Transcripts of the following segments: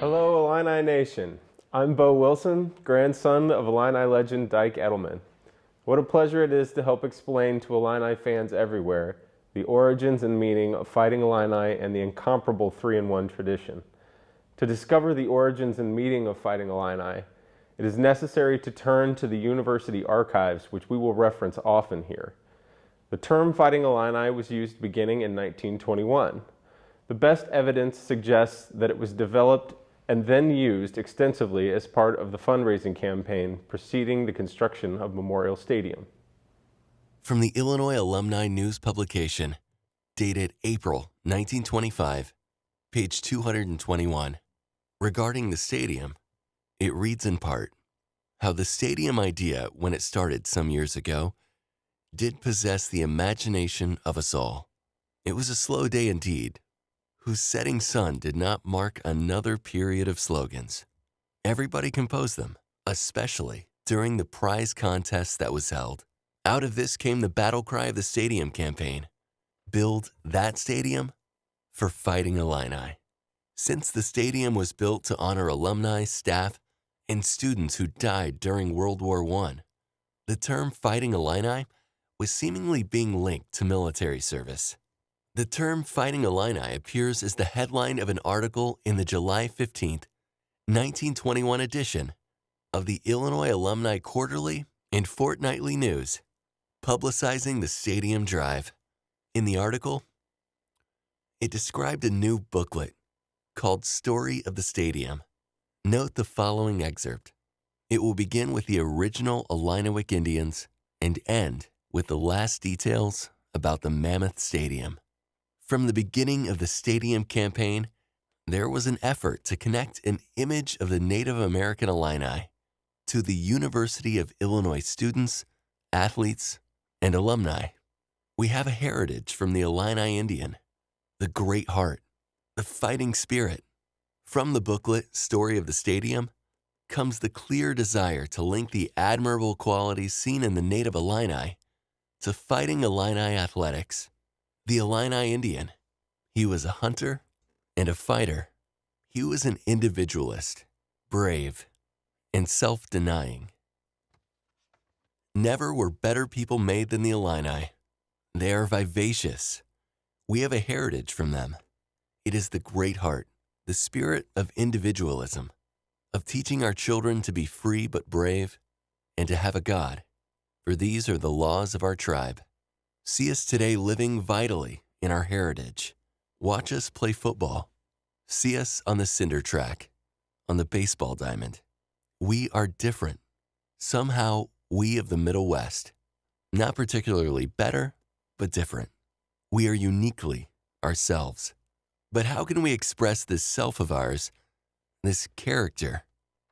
Hello, Illini Nation. I'm Bo Wilson, grandson of Illini legend Dyke Edelman. What a pleasure it is to help explain to Illini fans everywhere the origins and meaning of Fighting Illini and the incomparable 3-in-1 tradition. To discover the origins and meaning of Fighting Illini, it is necessary to turn to the university archives, which we will reference often here. The term Fighting Illini was used beginning in 1921. The best evidence suggests that it was developed and then used extensively as part of the fundraising campaign preceding the construction of Memorial Stadium. From the Illinois Alumni News publication, dated April 1925, page 221, regarding the stadium, it reads in part, how the stadium idea, when it started some years ago, did possess the imagination of us all. It was a slow day indeed, whose setting sun did not mark another period of slogans. Everybody composed them, especially during the prize contest that was held. Out of this came the battle cry of the stadium campaign, build that stadium for Fighting Illini. Since the stadium was built to honor alumni, staff, and students who died during World War I, the term Fighting Illini was seemingly being linked to military service. The term Fighting Illini appears as the headline of an article in the July 15, 1921 edition of the Illinois Alumni Quarterly and Fortnightly News, publicizing the stadium drive. In the article, it described a new booklet called Story of the Stadium. Note the following excerpt. It will begin with the original Illinois Indians and end with the last details about the Mammoth Stadium. From the beginning of the stadium campaign, there was an effort to connect an image of the Native American Illini to the University of Illinois students, athletes, and alumni. We have a heritage from the Illini Indian, the great heart, the fighting spirit. From the booklet Story of the Stadium comes the clear desire to link the admirable qualities seen in the Native Illini to Fighting Illini athletics. The Illini Indian, he was a hunter and a fighter. He was an individualist, brave, and self-denying. Never were better people made than the Illini. They are vivacious. We have a heritage from them. It is the great heart, the spirit of individualism, of teaching our children to be free but brave, and to have a God, for these are the laws of our tribe. See us today living vitally in our heritage. Watch us play football. See us on the cinder track, on the baseball diamond. We are different. Somehow, we of the Middle West. Not particularly better, but different. We are uniquely ourselves. But how can we express this self of ours, this character,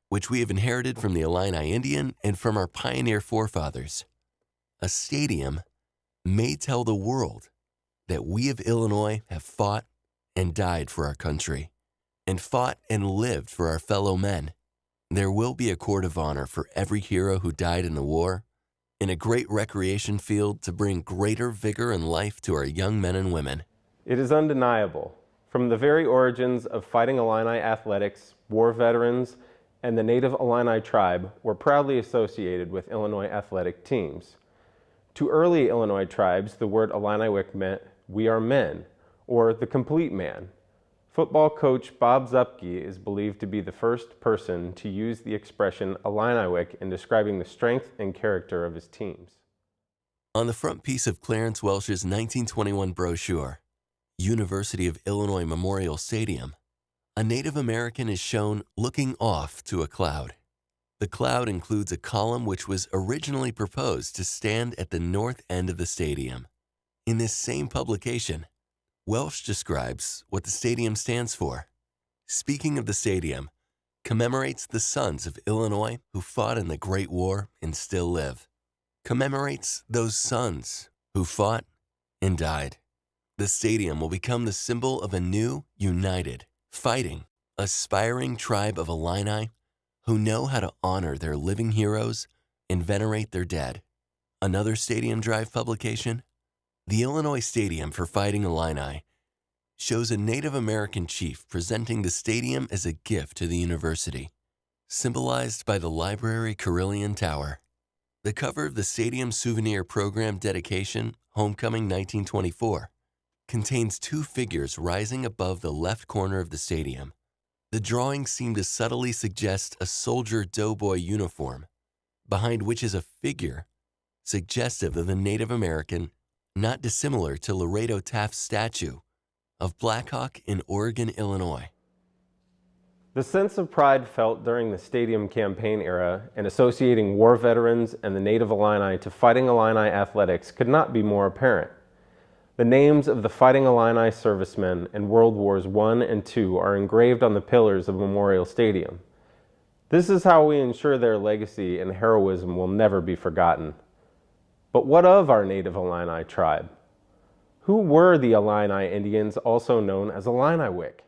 which we have inherited from the Illini Indian and from our pioneer forefathers? A stadium may tell the world that we of Illinois have fought and died for our country, and fought and lived for our fellow men. There will be a court of honor for every hero who died in the war, and a great recreation field to bring greater vigor and life to our young men and women. It is undeniable. From the very origins of Fighting Illini athletics, war veterans, and the native Illini tribe were proudly associated with Illinois athletic teams. To early Illinois tribes, the word Illiniwek meant "we are men," or the complete man. Football coach Bob Zuppke is believed to be the first person to use the expression Illiniwek in describing the strength and character of his teams. On the front piece of Clarence Welsh's 1921 brochure, University of Illinois Memorial Stadium, a Native American is shown looking off to a cloud. The cloud includes a column which was originally proposed to stand at the north end of the stadium. In this same publication, Welsh describes what the stadium stands for. Speaking of the stadium, commemorates the sons of Illinois who fought in the Great War and still live. Commemorates those sons who fought and died. The stadium will become the symbol of a new, united, fighting, aspiring tribe of Illini who know how to honor their living heroes and venerate their dead. Another Stadium Drive publication, the Illinois Stadium for Fighting Illini, shows a Native American chief presenting the stadium as a gift to the university, symbolized by the Library Carillon Tower. The cover of the Stadium Souvenir Program Dedication, Homecoming 1924, contains two figures rising above the left corner of the stadium. The drawings seem to subtly suggest a soldier doughboy uniform, behind which is a figure suggestive of the Native American, not dissimilar to Laredo Taft's statue of Black Hawk in Oregon, Illinois. The sense of pride felt during the stadium campaign era and associating war veterans and the Native Illini to Fighting Illini athletics could not be more apparent. The names of the Fighting Illini servicemen in World Wars I and II are engraved on the pillars of Memorial Stadium. This is how we ensure their legacy and heroism will never be forgotten. But what of our Native Illini tribe? Who were the Illini Indians, also known as Illiniwek?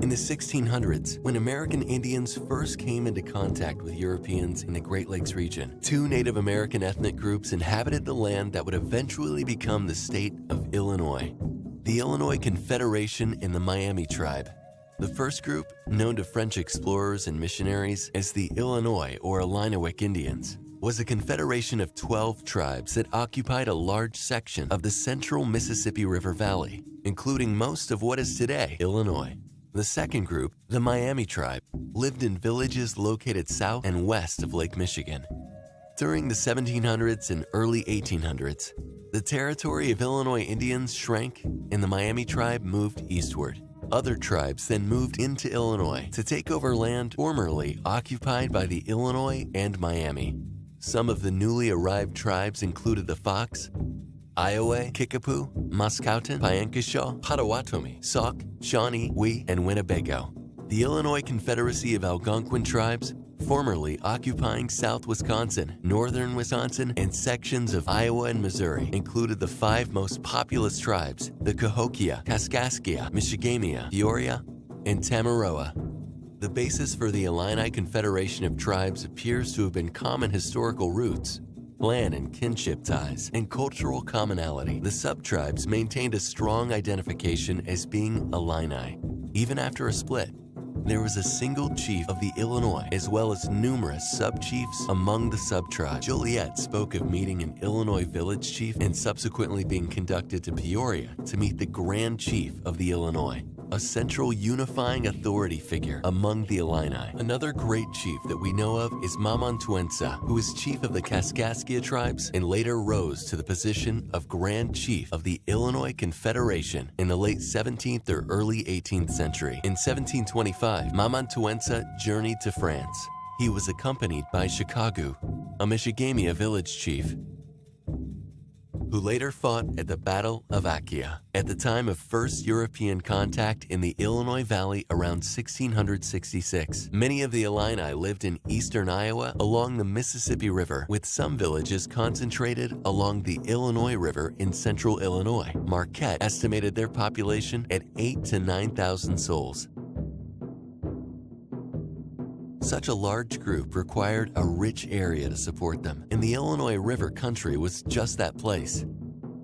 In the 1600s, when American Indians first came into contact with Europeans in the Great Lakes region, two Native American ethnic groups inhabited the land that would eventually become the state of Illinois. The Illinois Confederation and the Miami Tribe. The first group, known to French explorers and missionaries as the Illinois or Illiniwek Indians, was a confederation of 12 tribes that occupied a large section of the central Mississippi River Valley, including most of what is today Illinois. The second group, the Miami Tribe, lived in villages located south and west of Lake Michigan. During the 1700s and early 1800s, the territory of Illinois Indians shrank and the Miami Tribe moved eastward. Other tribes then moved into Illinois to take over land formerly occupied by the Illinois and Miami. Some of the newly arrived tribes included the Fox, Iowa, Kickapoo, Mascoutin, Piankeshaw, Potawatomi, Sauk, Shawnee, Wee, and Winnebago. The Illinois Confederacy of Algonquin tribes, formerly occupying South Wisconsin, Northern Wisconsin, and sections of Iowa and Missouri, included the 5 most populous tribes, the Cahokia, Kaskaskia, Michigamia, Peoria, and Tamaroa. The basis for the Illini Confederation of Tribes appears to have been common historical roots, clan and kinship ties, and cultural commonality. The sub-tribes maintained a strong identification as being Illini, even after a split. There was a single chief of the Illinois, as well as numerous sub-chiefs among the sub-tribes. Joliet spoke of meeting an Illinois village chief and subsequently being conducted to Peoria to meet the Grand Chief of the Illinois, a central unifying authority figure among the Illini. Another great chief that we know of is Mamantuensa, who was chief of the Kaskaskia tribes and later rose to the position of Grand Chief of the Illinois Confederation in the late 17th or early 18th century. In 1725, Mamantuensa journeyed to France. He was accompanied by Chicago, a Michigamia village chief, who later fought at the Battle of Acquia at the time of first European contact in the Illinois Valley around 1666. Many of the Illini lived in eastern Iowa along the Mississippi River, with some villages concentrated along the Illinois River in central Illinois. Marquette estimated their population at 8,000 to 9,000 souls. Such a large group required a rich area to support them, and the Illinois River country was just that place.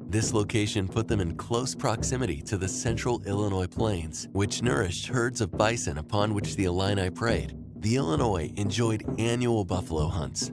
This location put them in close proximity to the central Illinois plains, which nourished herds of bison upon which the Illini preyed. The Illinois enjoyed annual buffalo hunts,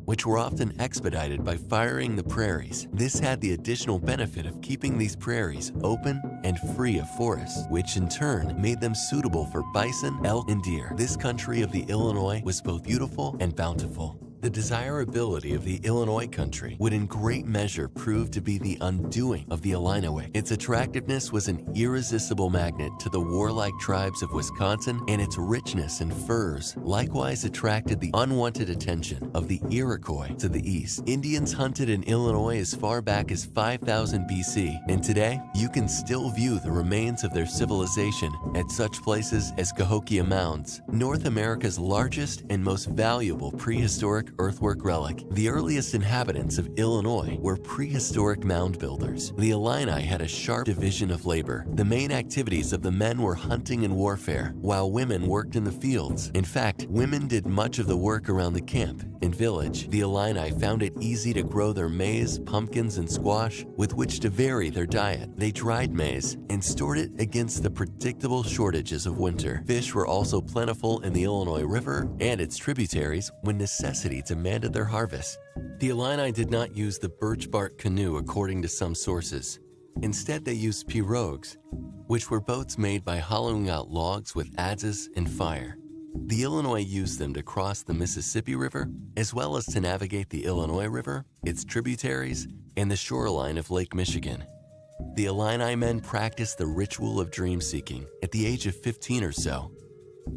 which were often expedited by firing the prairies. This had the additional benefit of keeping these prairies open and free of forests, which in turn made them suitable for bison, elk, and deer. This country of the Illinois was both beautiful and bountiful. The desirability of the Illinois country would in great measure prove to be the undoing of the Illiniwek. Its attractiveness was an irresistible magnet to the warlike tribes of Wisconsin, and its richness in furs likewise attracted the unwanted attention of the Iroquois to the east. Indians hunted in Illinois as far back as 5000 BC, and today you can still view the remains of their civilization at such places as Cahokia Mounds, North America's largest and most valuable prehistoric earthwork relic. The earliest inhabitants of Illinois were prehistoric mound builders. The Illini had a sharp division of labor. The main activities of the men were hunting and warfare, while women worked in the fields. In fact, women did much of the work around the camp and village. The Illini found it easy to grow their maize, pumpkins, and squash with which to vary their diet. They dried maize and stored it against the predictable shortages of winter. Fish were also plentiful in the Illinois River and its tributaries when necessity demanded their harvest. The Illini did not use the birch bark canoe according to some sources. Instead, they used pirogues, which were boats made by hollowing out logs with adzes and fire. The Illinois used them to cross the Mississippi River, as well as to navigate the Illinois River, its tributaries, and the shoreline of Lake Michigan. The Illini men practiced the ritual of dream-seeking at the age of 15 or so.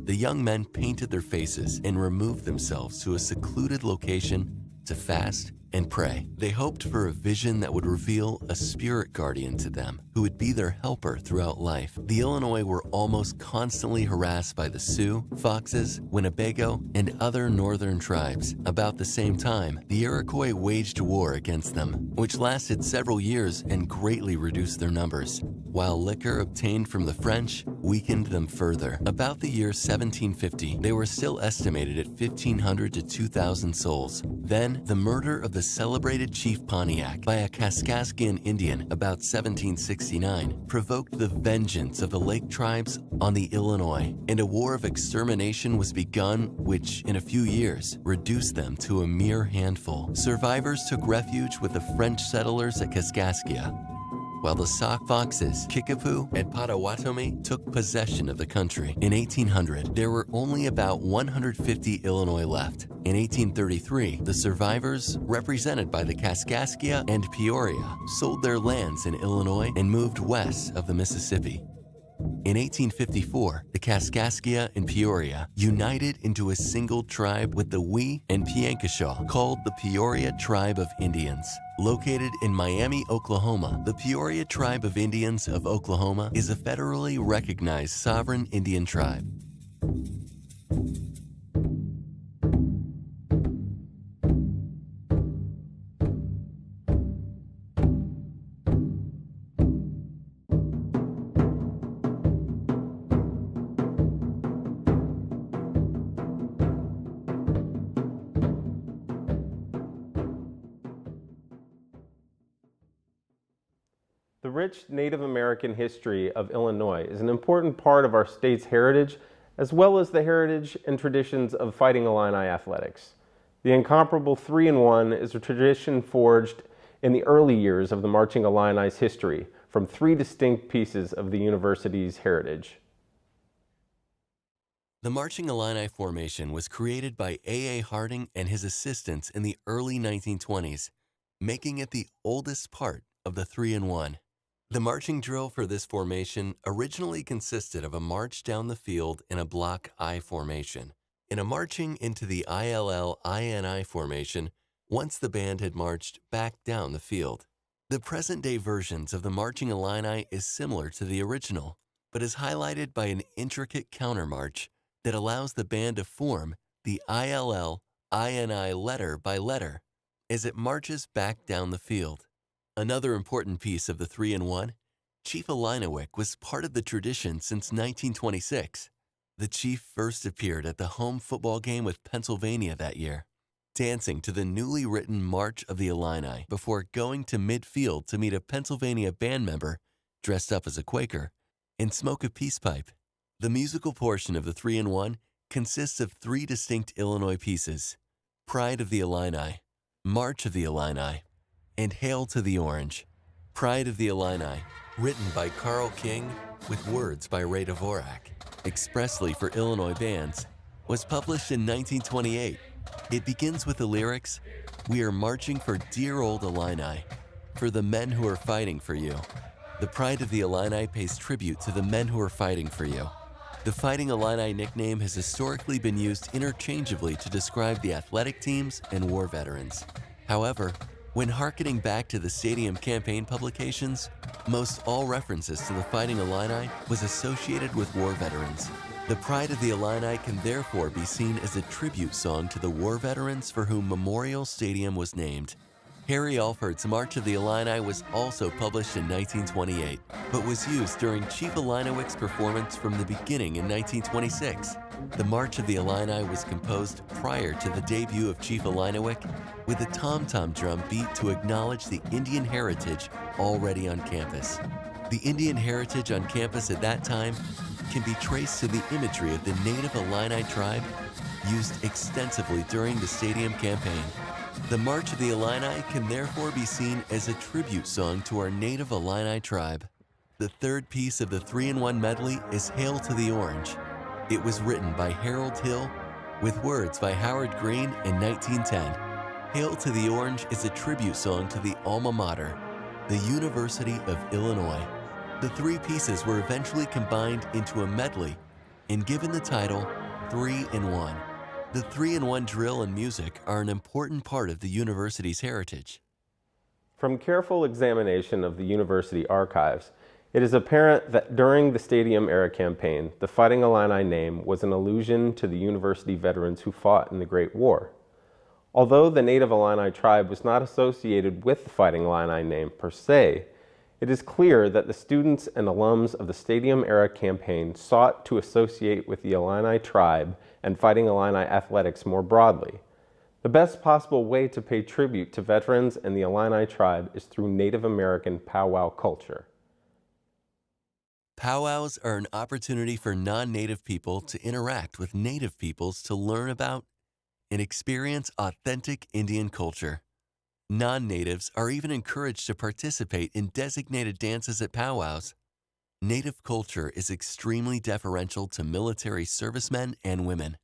The young men painted their faces and removed themselves to a secluded location to fast and pray. They hoped for a vision that would reveal a spirit guardian to them who would be their helper throughout life. The Illinois were almost constantly harassed by the Sioux, Foxes, Winnebago, and other northern tribes. About the same time, the Iroquois waged war against them, which lasted several years and greatly reduced their numbers, while liquor obtained from the French weakened them further. About the year 1750, they were still estimated at 1,500 to 2,000 souls. Then, the murder of the celebrated Chief Pontiac by a Kaskaskian Indian about 1769 provoked the vengeance of the Lake tribes on the Illinois, and a war of extermination was begun which, in a few years, reduced them to a mere handful. Survivors took refuge with the French settlers at Kaskaskia, while the Sauk Foxes, Kickapoo, and Potawatomi took possession of the country. In 1800, there were only about 150 Illinois left. In 1833, the survivors, represented by the Kaskaskia and Peoria, sold their lands in Illinois and moved west of the Mississippi. In 1854, the Kaskaskia and Peoria united into a single tribe with the Wee and Piankashaw, called the Peoria Tribe of Indians. Located in Miami, Oklahoma, the Peoria Tribe of Indians of Oklahoma is a federally recognized sovereign Indian tribe. The rich Native American history of Illinois is an important part of our state's heritage as well as the heritage and traditions of Fighting Illini athletics. The incomparable 3-in-1 is a tradition forged in the early years of the Marching Illini's history from 3 distinct pieces of the university's heritage. The Marching Illini formation was created by A.A. Harding and his assistants in the early 1920s, making it the oldest part of the 3-in-1. The marching drill for this formation originally consisted of a march down the field in a block I formation, and a marching into the ILL-INI formation once the band had marched back down the field. The present-day versions of the Marching Illini is similar to the original, but is highlighted by an intricate countermarch that allows the band to form the ILL-INI letter by letter as it marches back down the field. Another important piece of the 3-in-1, Chief Illiniwek was part of the tradition since 1926. The Chief first appeared at the home football game with Pennsylvania that year, dancing to the newly written March of the Illini before going to midfield to meet a Pennsylvania band member dressed up as a Quaker and smoke a peace pipe. The musical portion of the 3-in-1 consists of 3 distinct Illinois pieces: Pride of the Illini, March of the Illini, and Hail to the Orange. Pride of the Illini, written by Carl King with words by Ray Dvorak, expressly for Illinois bands, was published in 1928. It begins with the lyrics, "We are marching for dear old Illini, for the men who are fighting for you." The Pride of the Illini pays tribute to the men who are fighting for you. The Fighting Illini nickname has historically been used interchangeably to describe the athletic teams and war veterans. However, when hearkening back to the Stadium campaign publications, most all references to the Fighting Illini was associated with war veterans. The Pride of the Illini can therefore be seen as a tribute song to the war veterans for whom Memorial Stadium was named. Harry Alford's March of the Illini was also published in 1928, but was used during Chief Illiniwek's performance from the beginning in 1926. The March of the Illini was composed prior to the debut of Chief Illiniwek, with a tom-tom drum beat to acknowledge the Indian heritage already on campus. The Indian heritage on campus at that time can be traced to the imagery of the native Illini tribe used extensively during the Stadium campaign. The March of the Illini can therefore be seen as a tribute song to our native Illini tribe. The third piece of the 3-in-1 medley is Hail to the Orange. It was written by Harold Hill with words by Howard Green in 1910. Hail to the Orange is a tribute song to the alma mater, the University of Illinois. The 3 pieces were eventually combined into a medley and given the title 3-in-1. The 3-in-1 drill and music are an important part of the university's heritage. From careful examination of the university archives, it is apparent that during the Stadium-era campaign, the Fighting Illini name was an allusion to the university veterans who fought in the Great War. Although the native Illini tribe was not associated with the Fighting Illini name per se, it is clear that the students and alums of the Stadium-era campaign sought to associate with the Illini tribe and Fighting Illini athletics more broadly. The best possible way to pay tribute to veterans and the Illini tribe is through Native American powwow culture. Powwows are an opportunity for non-native people to interact with native peoples to learn about and experience authentic Indian culture. Non-natives are even encouraged to participate in designated dances at powwows. Native culture is extremely deferential to military servicemen and women.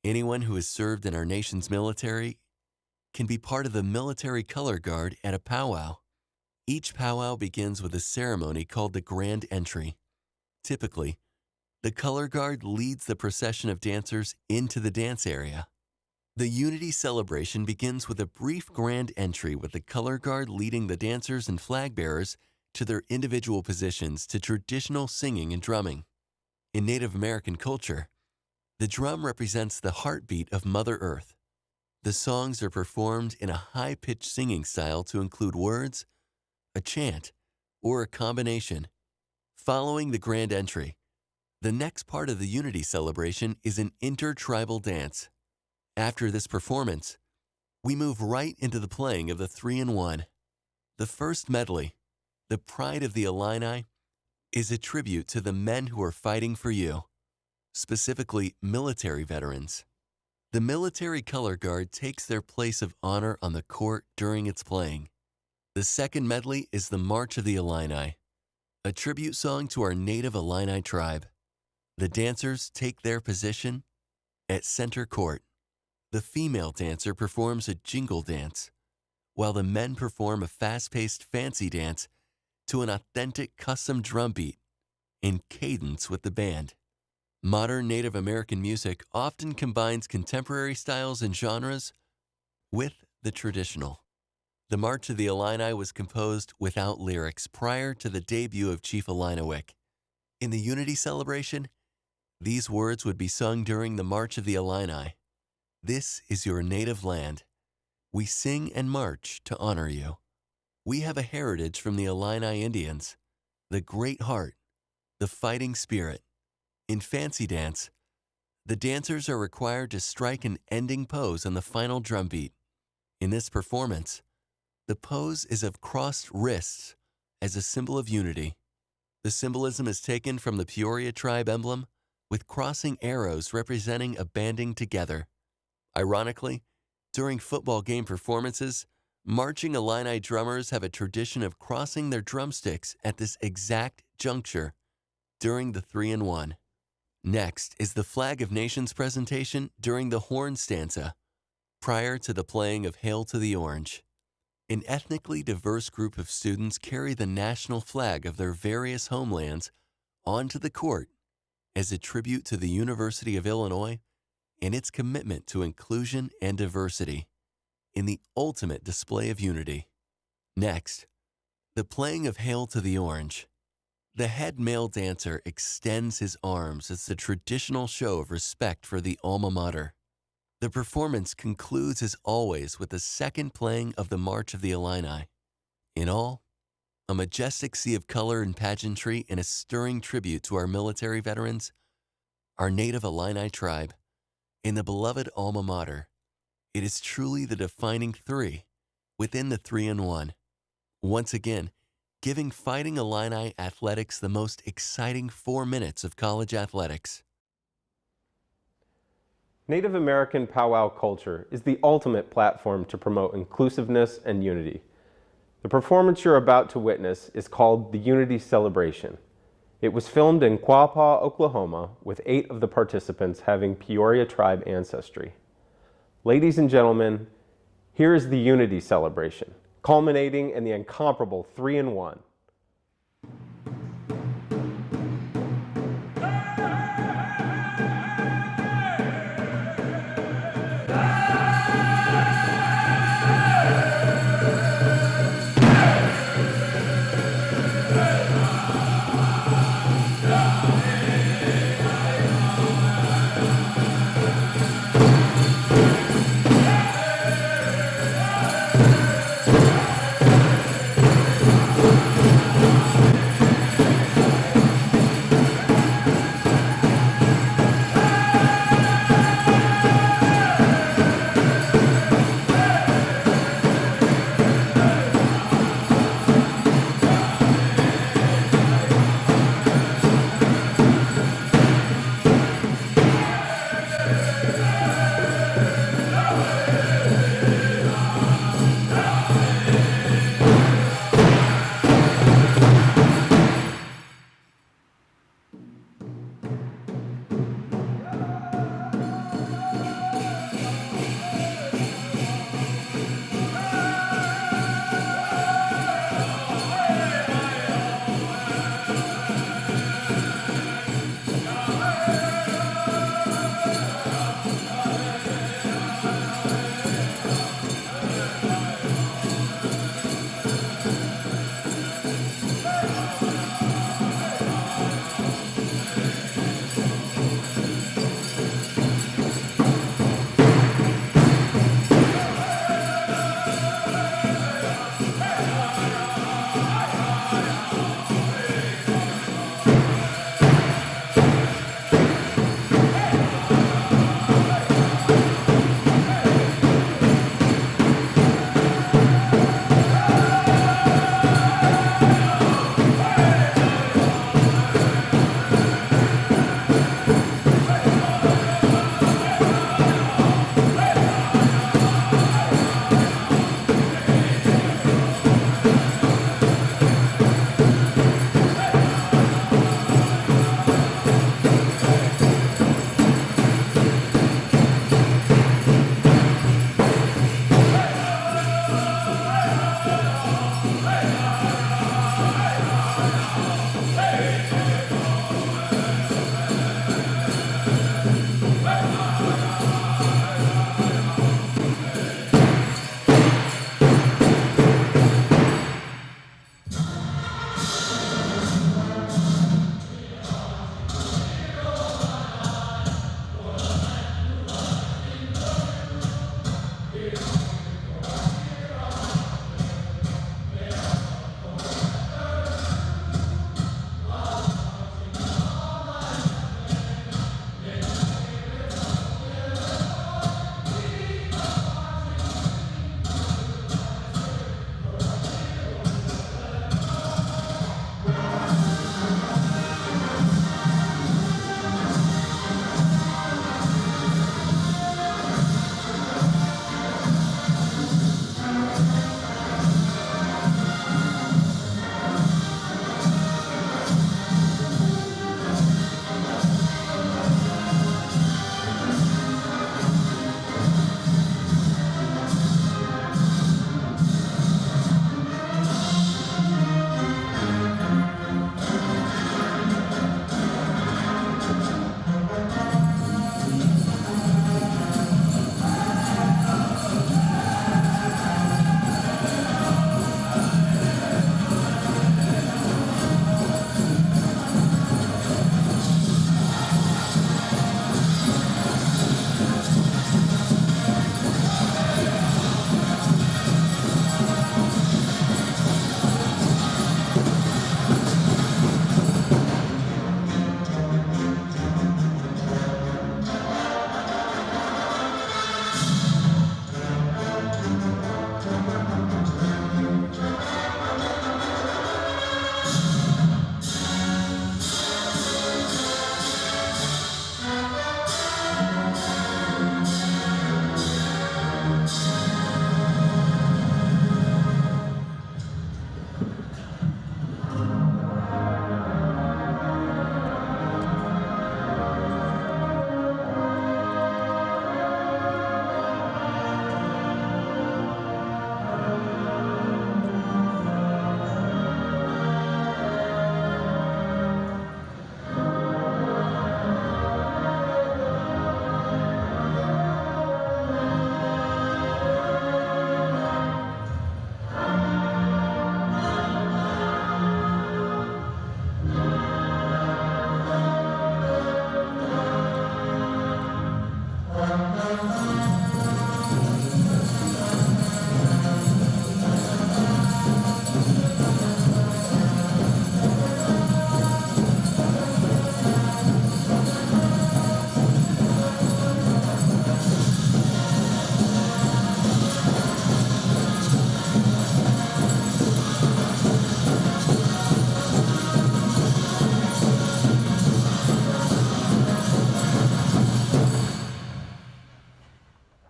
Anyone who has served in our nation's military can be part of the military color guard at a powwow. Each powwow begins with a ceremony called the Grand Entry. Typically, the color guard leads the procession of dancers into the dance area. The Unity celebration begins with a brief grand entry with the color guard leading the dancers and flag bearers to their individual positions to traditional singing and drumming. In Native American culture, the drum represents the heartbeat of Mother Earth. The songs are performed in a high-pitched singing style to include words, a chant, or a combination. Following the grand entry, the next part of the Unity celebration is an intertribal dance. After this performance, we move right into the playing of the 3-in-1. The first medley, The Pride of the Illini, is a tribute to the men who are fighting for you. specifically military veterans. The military color guard takes their place of honor on the court during its playing. The second medley is the March of the Illini, a tribute song to our native Illini tribe. The dancers take their position at center court. The female dancer performs a jingle dance, while the men perform a fast-paced fancy dance to an authentic custom drum beat in cadence with the band. Modern Native American music often combines contemporary styles and genres with the traditional. The March of the Illini was composed without lyrics prior to the debut of Chief Illiniwek. In the Unity celebration, these words would be sung during the March of the Illini. This is your native land. We sing and march to honor you. We have a heritage from the Illini Indians, the great heart, the fighting spirit. In fancy dance, the dancers are required to strike an ending pose on the final drum beat. In this performance, the pose is of crossed wrists as a symbol of unity. The symbolism is taken from the Peoria tribe emblem, with crossing arrows representing a banding together. Ironically, during football game performances, marching Illini drummers have a tradition of crossing their drumsticks at this exact juncture during the 3-and-1. Next is the Flag of Nations presentation during the horn stanza, prior to the playing of Hail to the Orange. An ethnically diverse group of students carry the national flag of their various homelands onto the court as a tribute to the University of Illinois and its commitment to inclusion and diversity in the ultimate display of unity. Next, the playing of Hail to the Orange. The head male dancer extends his arms as the traditional show of respect for the alma mater. The performance concludes as always with the second playing of the March of the Illini. In all, a majestic sea of color and pageantry and a stirring tribute to our military veterans, our native Illini tribe, and the beloved alma mater. It is truly the defining three within the 3-and-1. Once again, giving Fighting Illini athletics the most exciting 4 minutes of college athletics. Native American powwow culture is the ultimate platform to promote inclusiveness and unity. The performance you're about to witness is called the Unity Celebration. It was filmed in Quapaw, Oklahoma, with 8 of the participants having Peoria tribe ancestry. Ladies and gentlemen, here is the Unity Celebration, culminating in the incomparable 3-and-1.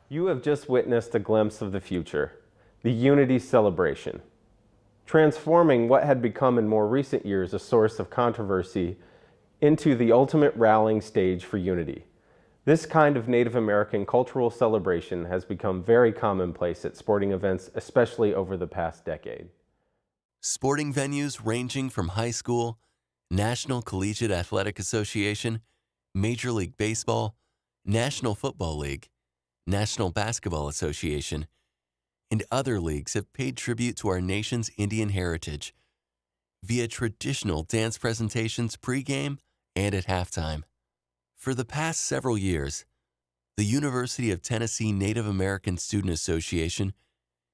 You have just witnessed a glimpse of the future, the Unity Celebration, transforming what had become in more recent years a source of controversy into the ultimate rallying stage for unity. This kind of Native American cultural celebration has become very commonplace at sporting events, especially over the past decade. Sporting venues ranging from high school, National Collegiate Athletic Association, Major League Baseball, National Football League, National Basketball Association, and other leagues have paid tribute to our nation's Indian heritage via traditional dance presentations pregame and at halftime. For the past several years, the University of Tennessee Native American Student Association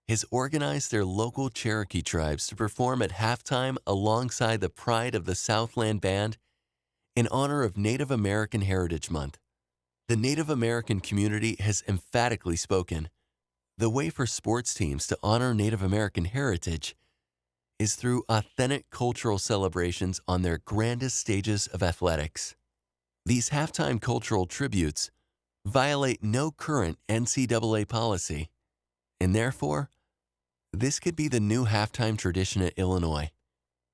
has organized their local Cherokee tribes to perform at halftime alongside the Pride of the Southland Band in honor of Native American Heritage Month. The Native American community has emphatically spoken. The way for sports teams to honor Native American heritage is through authentic cultural celebrations on their grandest stages of athletics. These halftime cultural tributes violate no current NCAA policy, and therefore, this could be the new halftime tradition at Illinois,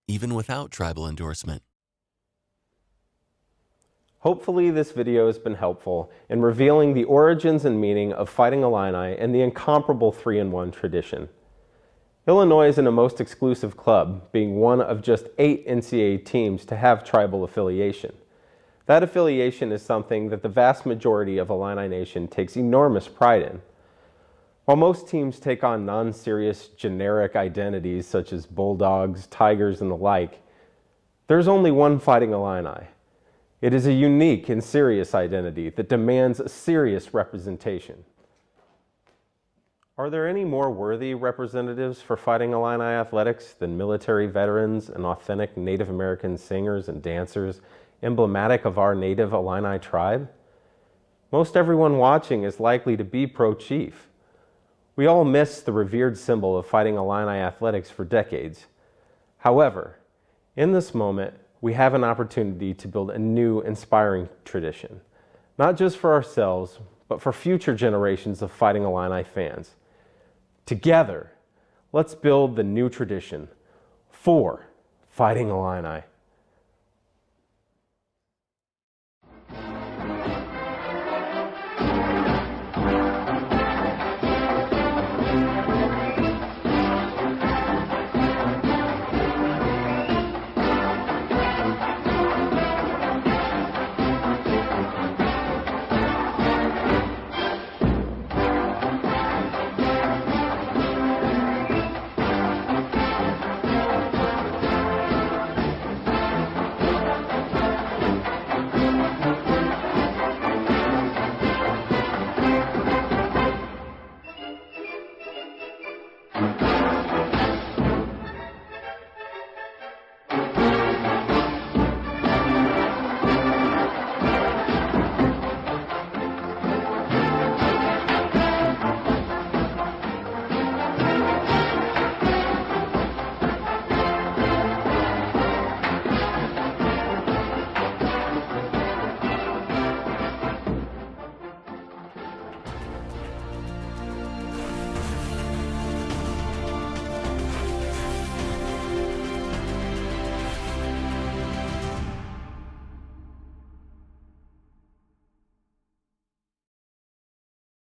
even without tribal endorsement. Hopefully this video has been helpful in revealing the origins and meaning of Fighting Illini and the incomparable 3-in-1 tradition. Illinois is in a most exclusive club, being one of just 8 NCAA teams to have tribal affiliation. That affiliation is something that the vast majority of Illini Nation takes enormous pride in. While most teams take on non-serious generic identities such as Bulldogs, Tigers, and the like, there's only one Fighting Illini. It is a unique and serious identity that demands a serious representation. Are there any more worthy representatives for Fighting Illini athletics than military veterans and authentic Native American singers and dancers emblematic of our Native Illini tribe? Most everyone watching is likely to be pro-chief. We all miss the revered symbol of Fighting Illini athletics for decades. However, in this moment, we have an opportunity to build a new, inspiring tradition, not just for ourselves, but for future generations of Fighting Illini fans. Together, let's build the new tradition for Fighting Illini.